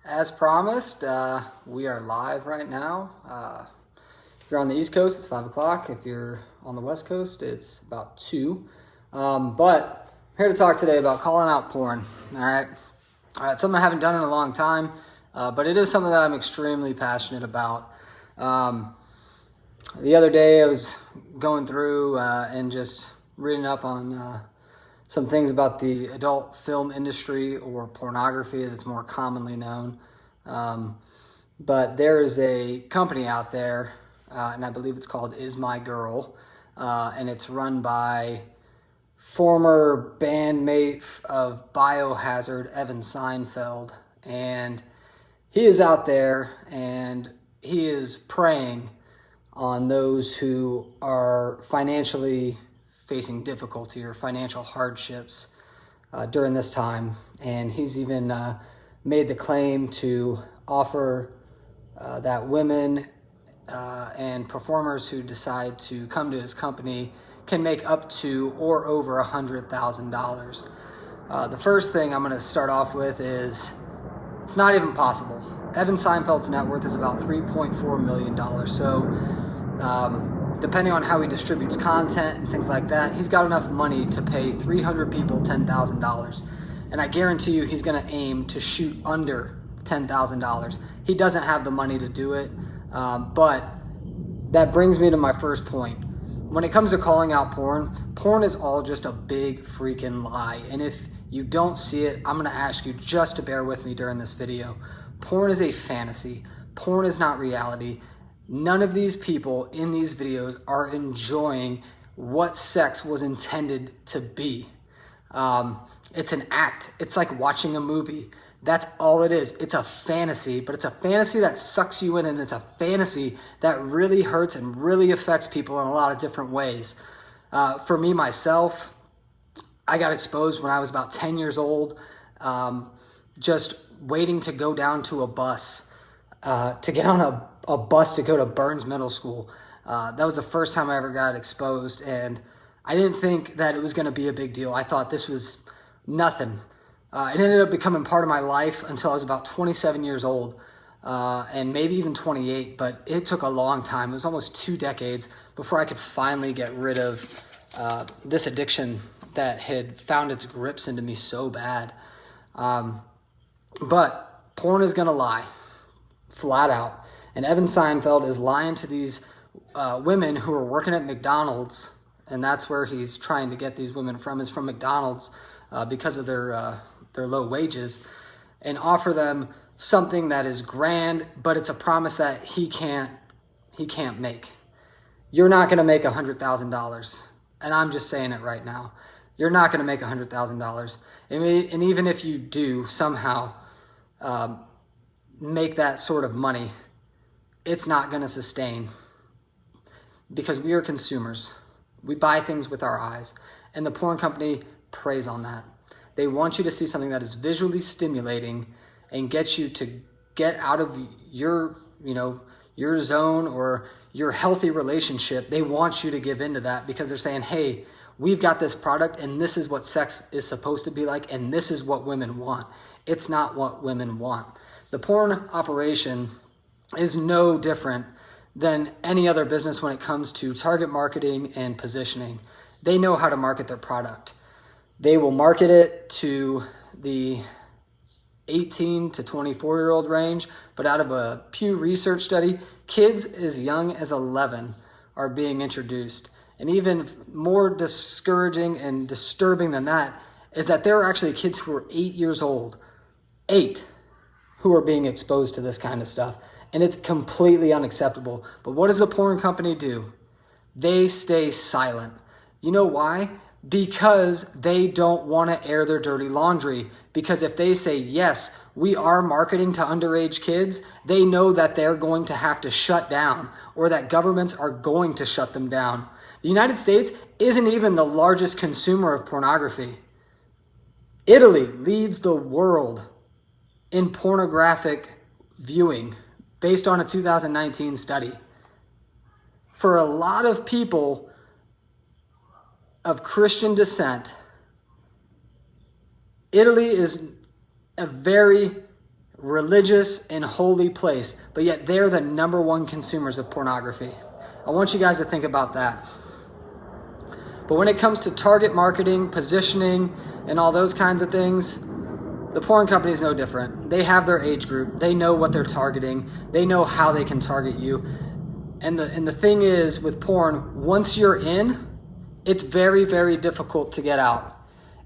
As promised, we are live right now. If you're on the East Coast, it's 5 o'clock. If you're on the West Coast, it's about 2. But I'm here to talk today about calling out porn. All right. Something I haven't done in a long time, but it is something that I'm extremely passionate about. The other day I was going through and just reading up on some things about the adult film industry, or pornography as it's more commonly known. But there is a company out there, and I believe it's called Is My Girl, and it's run by former bandmate of Biohazard, Evan Seinfeld. And he is out there and he is preying on those who are financially facing difficulty or financial hardships during this time. And he's even made the claim to offer that women and performers who decide to come to his company can make up to or over $100,000. The first thing I'm going to start off with is it's not even possible. Evan Seinfeld's net worth is about $3.4 million. So depending on how he distributes content and things like that, he's got enough money to pay 300 people $10,000. And I guarantee you he's going to aim to shoot under $10,000. He doesn't have the money to do it. But that brings me to my first point. When it comes to calling out porn is all just a big freaking lie. And if you don't see it, I'm going to ask you just to bear with me during this video. Porn is a fantasy. Porn is not reality. None of these people in these videos are enjoying what sex was intended to be. It's an act. It's like watching a movie. That's all it is. It's a fantasy, but it's a fantasy that sucks you in, and it's a fantasy that really hurts and really affects people in a lot of different ways. For me, myself, I got exposed when I was about 10 years old, just waiting to go down to a bus, to get on a bus to go to Burns Middle School. That was the first time I ever got exposed, and I didn't think that it was going to be a big deal. I thought this was nothing. It ended up becoming part of my life until I was about 27 years old, and maybe even 28, but it took a long time. It was almost 2 decades before I could finally get rid of this addiction that had found its grips into me so bad. But porn is going to lie, flat out. And Evan Seinfeld is lying to these women who are working at McDonald's, and that's where he's trying to get these women from, is from McDonald's, because of their low wages, and offer them something that is grand, but it's a promise that he can't make. You're not going to make $100,000, and I'm just saying it right now. You're not going to make $100,000, and even if you do somehow make that sort of money, it's not going to sustain, because we are consumers. We buy things with our eyes, and the porn company preys on that. They want you to see something that is visually stimulating and get you to get out of your zone or your healthy relationship. They want you to give into that because they're saying, hey, we've got this product and this is what sex is supposed to be like, and this is what women want. It's not what women want. The porn operation is no different than any other business when it comes to target marketing and positioning. They know how to market their product. They will market it to the 18 to 24-year-old range, but out of a Pew Research study, kids as young as 11 are being introduced. And even more discouraging and disturbing than that is that there are actually kids who are 8 years old, 8, who are being exposed to this kind of stuff. And it's completely unacceptable. But what does the porn company do? They stay silent. You know why? Because they don't want to air their dirty laundry. Because if they say, yes, we are marketing to underage kids, they know that they're going to have to shut down, or that governments are going to shut them down. The United States isn't even the largest consumer of pornography. Italy leads the world in pornographic viewing based on a 2019 study. For a lot of people of Christian descent, Italy is a very religious and holy place, but yet they're the number one consumers of pornography. I want you guys to think about that. But when it comes to target marketing, positioning, and all those kinds of things, the porn company is no different. They have their age group. They know what they're targeting. They know how they can target you. And the thing is, with porn, once you're in, it's very, very difficult to get out.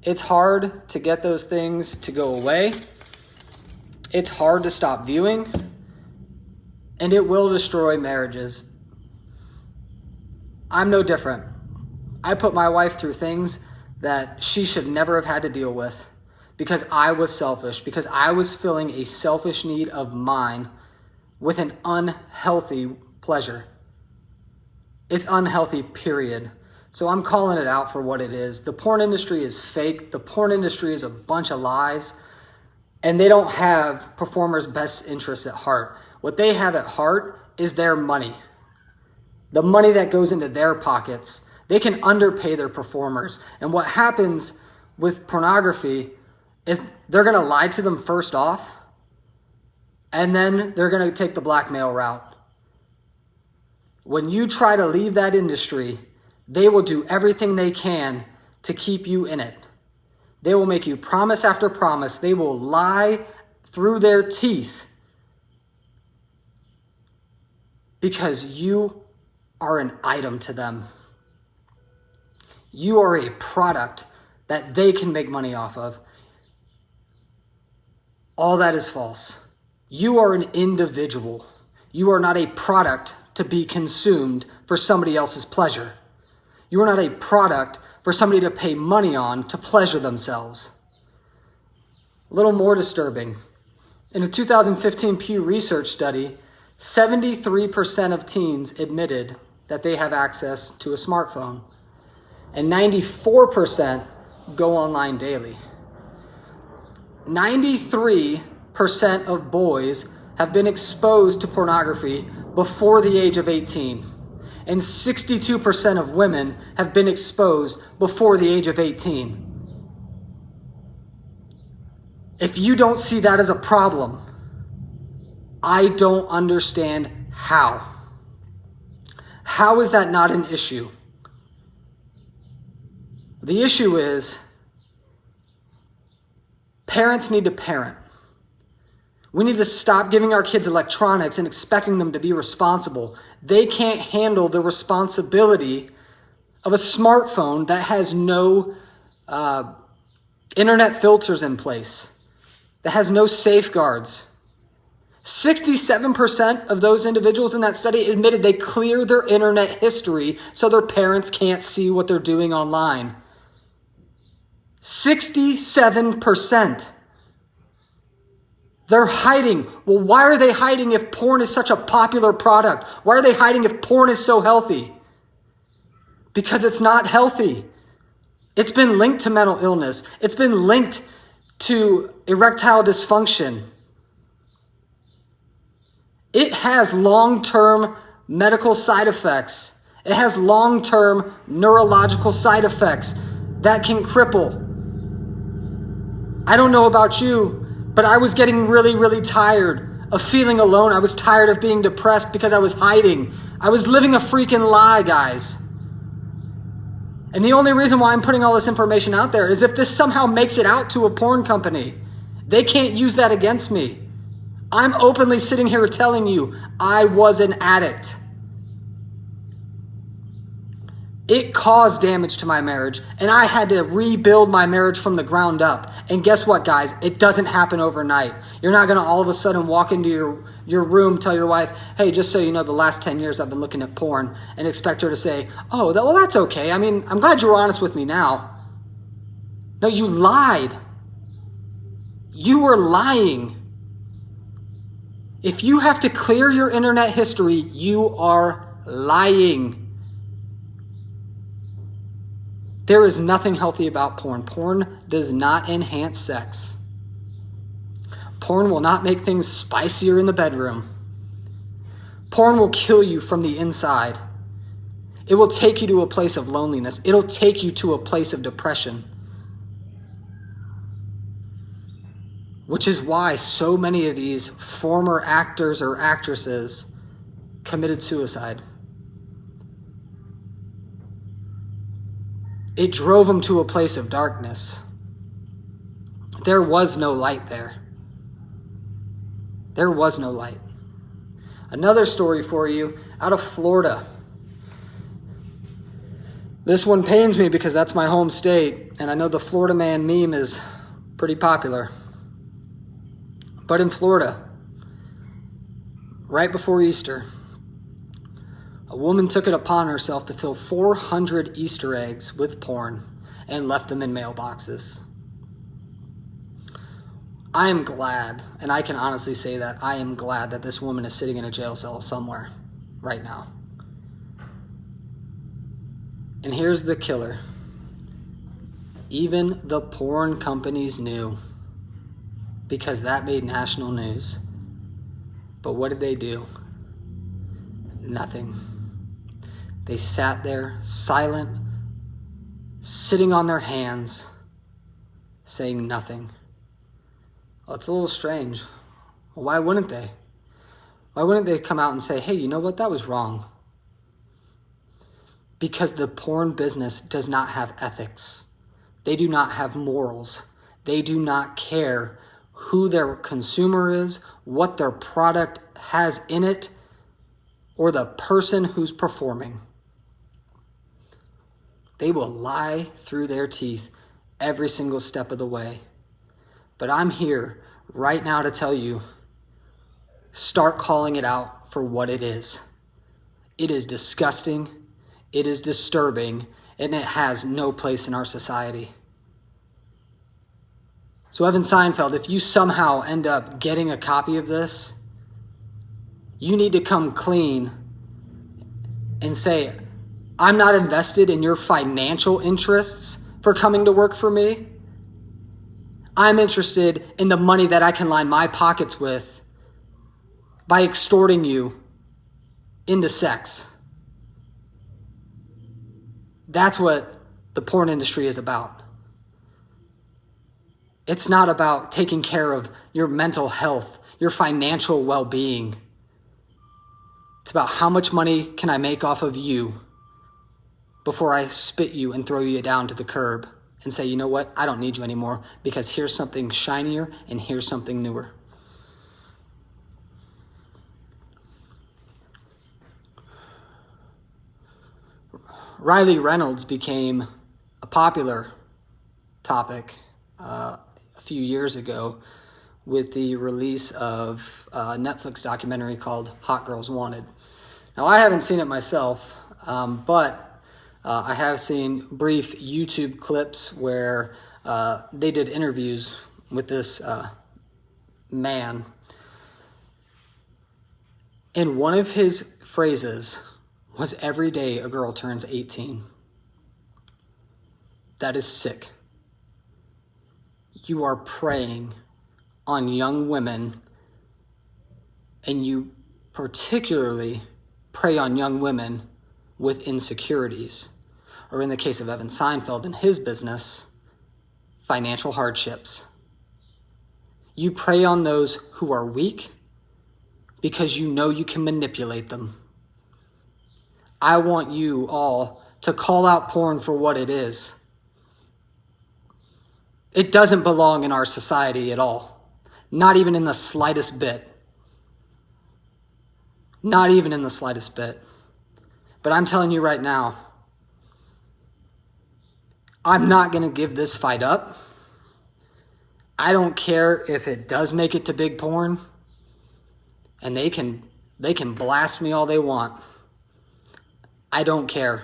It's hard to get those things to go away. It's hard to stop viewing. And it will destroy marriages. I'm no different. I put my wife through things that she should never have had to deal with because I was selfish, because I was filling a selfish need of mine with an unhealthy pleasure. It's unhealthy, period. So I'm calling it out for what it is. The porn industry is fake. The porn industry is a bunch of lies. And they don't have performers' best interests at heart. What they have at heart is their money. The money that goes into their pockets. They can underpay their performers. And what happens with pornography is they're going to lie to them first off, and then they're going to take the blackmail route. When you try to leave that industry, they will do everything they can to keep you in it. They will make you promise after promise. They will lie through their teeth because you are an item to them. You are a product that they can make money off of. All that is false. You are an individual. You are not a product to be consumed for somebody else's pleasure. You are not a product for somebody to pay money on to pleasure themselves. A little more disturbing. In a 2015 Pew Research study, 73% of teens admitted that they have access to a smartphone, and 94% go online daily. 93% of boys have been exposed to pornography before the age of 18, and 62% of women have been exposed before the age of 18. If you don't see that as a problem, I don't understand how. How is that not an issue? The issue is parents need to parent. We need to stop giving our kids electronics and expecting them to be responsible. They can't handle the responsibility of a smartphone that has no internet filters in place, that has no safeguards. 67% of those individuals in that study admitted they clear their internet history so their parents can't see what they're doing online. 67%. They're hiding. Well, why are they hiding if porn is such a popular product? Why are they hiding if porn is so healthy? Because it's not healthy. It's been linked to mental illness. It's been linked to erectile dysfunction. It has long-term medical side effects. It has long-term neurological side effects that can cripple. I don't know about you, but I was getting really, really tired of feeling alone. I was tired of being depressed because I was hiding. I was living a freaking lie, guys. And the only reason why I'm putting all this information out there is if this somehow makes it out to a porn company, they can't use that against me. I'm openly sitting here telling you I was an addict. It caused damage to my marriage, and I had to rebuild my marriage from the ground up. And guess what, guys? It doesn't happen overnight. You're not going to all of a sudden walk into your room, tell your wife, hey, just so you know, the last 10 years I've been looking at porn, and expect her to say, oh, well, that's okay. I mean, I'm glad you were honest with me now. No, you lied. You were lying. If you have to clear your internet history, you are lying. There is nothing healthy about porn. Porn does not enhance sex. Porn will not make things spicier in the bedroom. Porn will kill you from the inside. It will take you to a place of loneliness. It'll take you to a place of depression. which is why so many of these former actors or actresses committed suicide. It drove them to a place of darkness. There was no light there. There was no light. Another story for you out of Florida. This one pains me because that's my home state, and I know the Florida man meme is pretty popular. But in Florida, right before Easter, a woman took it upon herself to fill 400 Easter eggs with porn and left them in mailboxes. I am glad, and I can honestly say that, I am glad that this woman is sitting in a jail cell somewhere right now. And here's the killer. Even the porn companies knew, because that made national news. But what did they do? Nothing. They sat there silent, sitting on their hands, saying nothing. Well, it's a little strange. Well, why wouldn't they? Why wouldn't they come out and say, hey, you know what? That was wrong. Because the porn business does not have ethics. They do not have morals. They do not care who their consumer is, what their product has in it, or the person who's performing. They will lie through their teeth every single step of the way. But I'm here right now to tell you, start calling it out for what it is. It is disgusting, it is disturbing, and it has no place in our society. So Evan Seinfeld, if you somehow end up getting a copy of this, you need to come clean and say, I'm not invested in your financial interests for coming to work for me. I'm interested in the money that I can line my pockets with by extorting you into sex. That's what the porn industry is about. It's not about taking care of your mental health, your financial well-being. It's about how much money can I make off of you before I spit you and throw you down to the curb and say, you know what, I don't need you anymore because here's something shinier and here's something newer. Riley Reynolds became a popular topic a few years ago with the release of a Netflix documentary called Hot Girls Wanted. Now, I haven't seen it myself, but I have seen brief YouTube clips where they did interviews with this man. And one of his phrases was, every day a girl turns 18. That is sick. You are preying on young women, and you particularly prey on young women with insecurities, or in the case of Evan Seinfeld and his business, financial hardships. You prey on those who are weak because you know you can manipulate them. I want you all to call out porn for what it is. It doesn't belong in our society at all. Not even in the slightest bit. Not even in the slightest bit. But I'm telling you right now, I'm not going to give this fight up. I don't care if it does make it to big porn, and they can blast me all they want. I don't care.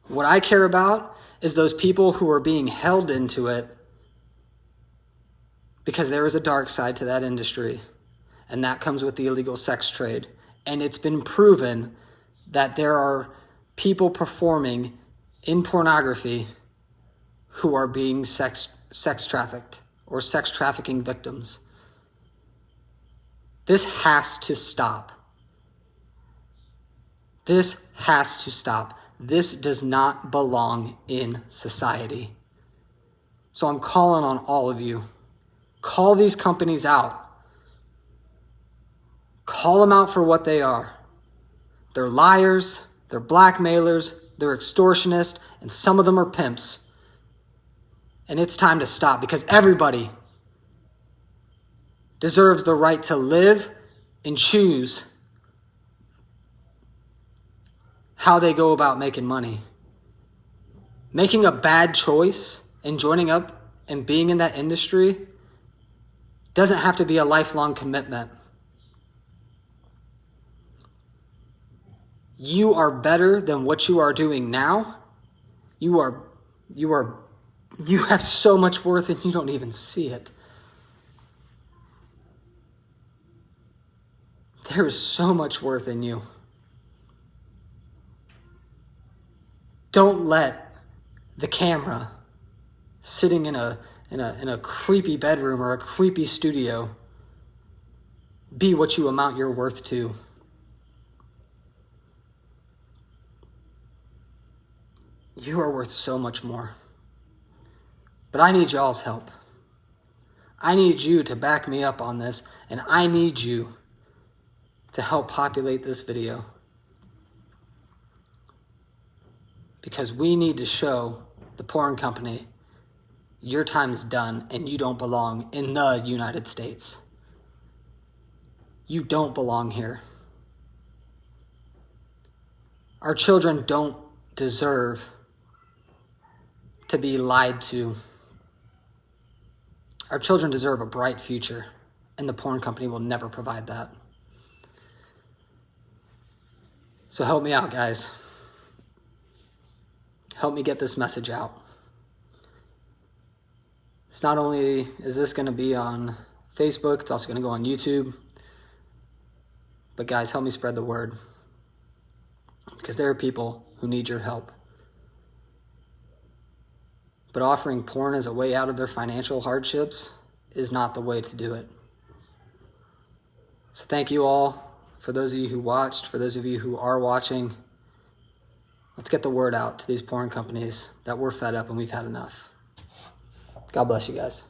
What I care about is those people who are being held into it, because there is a dark side to that industry, and that comes with the illegal sex trade. And it's been proven that there are people performing in pornography who are being sex trafficked or sex trafficking victims. This has to stop. This has to stop. This does not belong in society. So I'm calling on all of you. Call these companies out. Call them out for what they are. They're liars, they're blackmailers, they're extortionists, and some of them are pimps. And it's time to stop, because everybody deserves the right to live and choose how they go about making money. Making a bad choice and joining up and being in that industry doesn't have to be a lifelong commitment. You are better than what you are doing now. You have so much worth and you don't even see it. There is so much worth in you. Don't let the camera sitting in a creepy bedroom or a creepy studio be what you amount your worth to. You are worth so much more. But I need y'all's help. I need you to back me up on this, and I need you to help populate this video. Because we need to show the porn company your time's done and you don't belong in the United States. You don't belong here. Our children don't deserve to be lied to. Our children deserve a bright future, and the porn company will never provide that. So help me out, guys. Help me get this message out. It's not only is this going to be on Facebook, it's also going to go on YouTube. But guys, help me spread the word. Because there are people who need your help. But offering porn as a way out of their financial hardships is not the way to do it. So thank you all. For those of you who watched, for those of you who are watching, let's get the word out to these porn companies that we're fed up and we've had enough. God bless you guys.